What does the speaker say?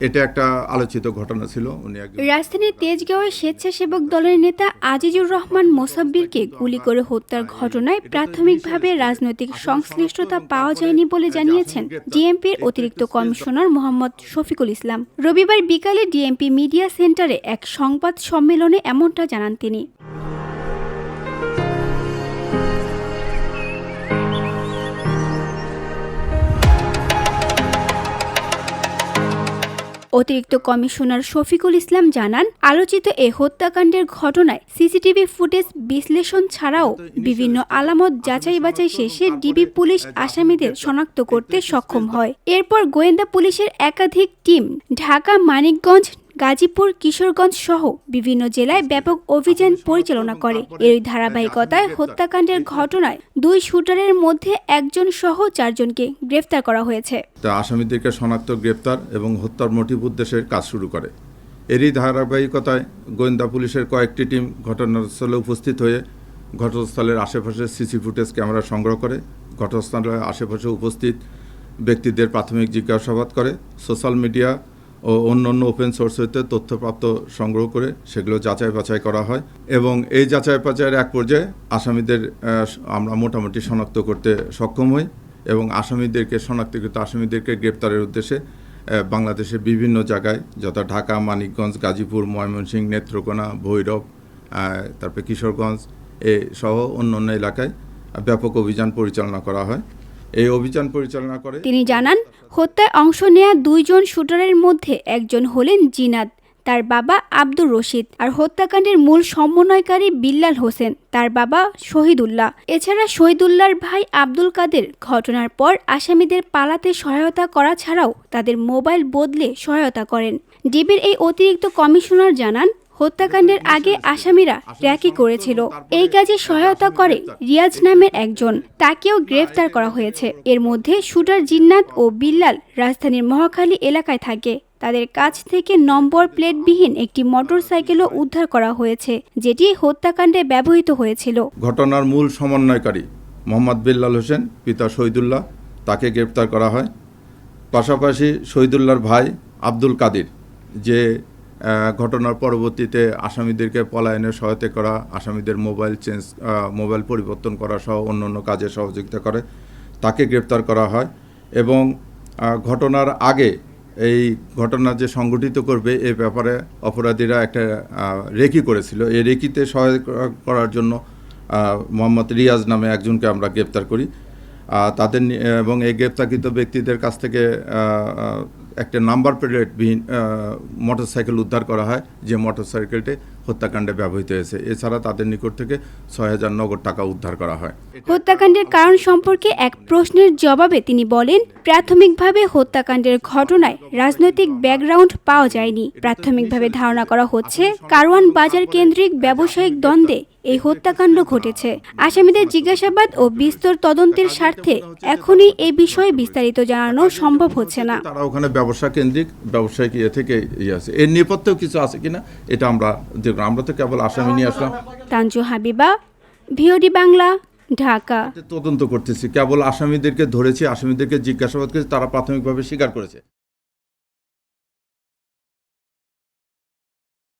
এটা একটা আলোচিত ঘটনা ছিল। রাজধানীর তেজগাঁওয়ে স্বেচ্ছাসেবক দলের নেতা আজিজুর রহমান মোসাব্বিরকে গুলি করে হত্যার ঘটনায় প্রাথমিকভাবে রাজনৈতিক সংশ্লিষ্টতা পাওয়া যায়নি বলে জানিয়েছেন ডিএমপির অতিরিক্ত কমিশনার মোহাম্মদ শফিকুল ইসলাম। রবিবার বিকালে ডিএমপি মিডিয়া সেন্টারে এক সংবাদ সম্মেলনে এমনটা জানান তিনি। অতিরিক্ত কমিশনার শফিকুল ইসলাম জানান, আলোচিত এ হত্যাকাণ্ডের ঘটনায় সিসিটিভি ফুটেজ বিশ্লেষণ ছাড়াও বিভিন্ন আলামত যাচাই বাছাই শেষে ডিবি পুলিশ আসামিদের শনাক্ত করতে সক্ষম হয়। এরপর গোয়েন্দা পুলিশের একাধিক টিম ঢাকা, মানিকগঞ্জ, গাজীপুর, কিশোরগঞ্জ সহ বিভিন্ন জেলায় ব্যাপক অভিযান পরিচালনা করে। এর ধারাবাহিকতায় হত্যাকাণ্ডের ঘটনায় দুই শুটারের মধ্যে একজন সহ 4 জনকে গ্রেফতার করা হয়েছে। আসামিদেরকে শনাক্ত, গ্রেফতার এবং হত্যার মোটিভ উদ্দেশ্যের কাজ শুরু করে। এরই ধারাবাহিকতায় গোয়েন্দা পুলিশের কয়েকটি টিম ঘটনাস্থলে উপস্থিত হয়ে ঘটনাস্থলের আশেপাশে সিসি ফুটেজ ক্যামেরা সংগ্রহ করে ঘটনাস্থলের আশেপাশে উপস্থিত ব্যক্তিদের প্রাথমিক জিজ্ঞাসাবাদ করে, সোশ্যাল মিডিয়া ও অন্যান্য ওপেন সোর্স হইতে তথ্যপ্রাপ্ত সংগ্রহ করে সেগুলো যাচাই বাছাই করা হয় এবং এই যাচাই বাছাইয়ের এক পর্যায়ে আসামিদের আমরা মোটামুটি শনাক্ত করতে সক্ষম হই এবং শনাক্তকৃত আসামিদেরকে গ্রেপ্তারের উদ্দেশ্যে বাংলাদেশের বিভিন্ন জায়গায় যথা ঢাকা, মানিকগঞ্জ, গাজীপুর, ময়মনসিংহ, নেত্রকোনা, ভৈরব, তারপরে কিশোরগঞ্জ সহ অন্যান্য এলাকায় ব্যাপক অভিযান পরিচালনা করা হয়। এই অভিযান পরিচালনা করে তিনি জানান, হত্যায় অংশ নেয়া 2 জন শুটারের মধ্যে একজন হলেন জিনাত, তার বাবা আব্দুর রশিদ, আর হত্যাকাণ্ডের মূল সমন্বয়কারী বিল্লাল হোসেন, তার বাবা শহীদুল্লাহ। এছাড়া শহীদুল্লাহর ভাই আব্দুল কাদের ঘটনার পর আসামিদের পালাতে সহায়তা করা ছাড়াও তাদের মোবাইল বদলে সহায়তা করেন। ডিবির এই অতিরিক্ত কমিশনার জানান, হত্যাকাণ্ডের আগে আসামিরা ট্র্যাকি করেছিল। এই কাজে সহায়তা করে রিয়াজ নামের একজন, তাকেও গ্রেফতার করা হয়েছে। এর মধ্যে শুটার জিন্নাত ও বিল্লাল রাজধানীর মহাখালী এলাকায় থাকে। তাদের কাছ থেকে নম্বর প্লেটবিহীন একটি মোটরসাইকেলও উদ্ধার করা হয়েছে, যেটি হত্যাকাণ্ডে ব্যবহৃত হয়েছিল। ঘটনার মূল সমন্বয়কারী মোহাম্মদ বিল্লাল হোসেন, পিতা শহীদুল্লাহ, তাকে গ্রেফতার করা হয়। পাশাপাশি শহীদুল্লাহর ভাই আব্দুল কাদের, যে ঘটনার পরবর্তীতে আসামিদেরকে পলায়নে সহায়তা করা, আসামিদের মোবাইল পরিবর্তন করা সহ অন্যান্য কাজে সহযোগিতা করে, তাকে গ্রেপ্তার করা হয় এবং ঘটনার আগে এই ঘটনা যে সংগঠিত করবে এ ব্যাপারে অপরাধীরা একটা রেকি করেছিল। এই রেকিতে সহায়তা করার জন্য মোহাম্মদ রিয়াজ নামে একজনকে আমরা গ্রেপ্তার করি। তাদের এবং এই গ্রেপ্তারকৃত ব্যক্তিদের কাছ থেকে একটা নাম্বার প্লেটবিহীন মোটরসাইকেল উদ্ধার করা হয়, যে মোটরসাইকেলটি হত্যাকাণ্ডে ব্যবহৃত হয়েছে। এছাড়া তাদের নিকট থেকে 6,000 নগদ টাকা উদ্ধার করা হয়। হত্যাকাণ্ডের কারণ সম্পর্কে এক প্রশ্নের জবাবে তিনি বলেন, প্রাথমিকভাবে হত্যাকাণ্ডের ঘটনায় রাজনৈতিক ব্যাকগ্রাউন্ড পাওয়া যায়নি। প্রাথমিকভাবে ধারণা করা হচ্ছে কারওয়ান বাজার কেন্দ্রিক ব্যবসায়িক দ্বন্দ্বে এই হত্যাকাণ্ড ঘটেছে। আসামিদের জিজ্ঞাসাবাদ ও বিস্তর তদন্তের স্বার্থে এখনই এই বিষয়ে বিস্তারিত জানানো সম্ভব হচ্ছে না। তারা ওখানে ব্যবসা কেন্দ্রিক ব্যবসায়িক থেকে আছে, এর নেপথ্যেও কিছু আছে কিনা এটা আমরা তো কেবল আসামি নিয়ে আসলাম। তানজু হাবিবা, ভিওডি বাংলা, ঢাকা। তদন্ত করতেছি, কেবল আসামিদেরকে ধরেছি, আসামিদেরকে জিজ্ঞাসাবাদ করেছি, তারা প্রাথমিকভাবে স্বীকার করেছে।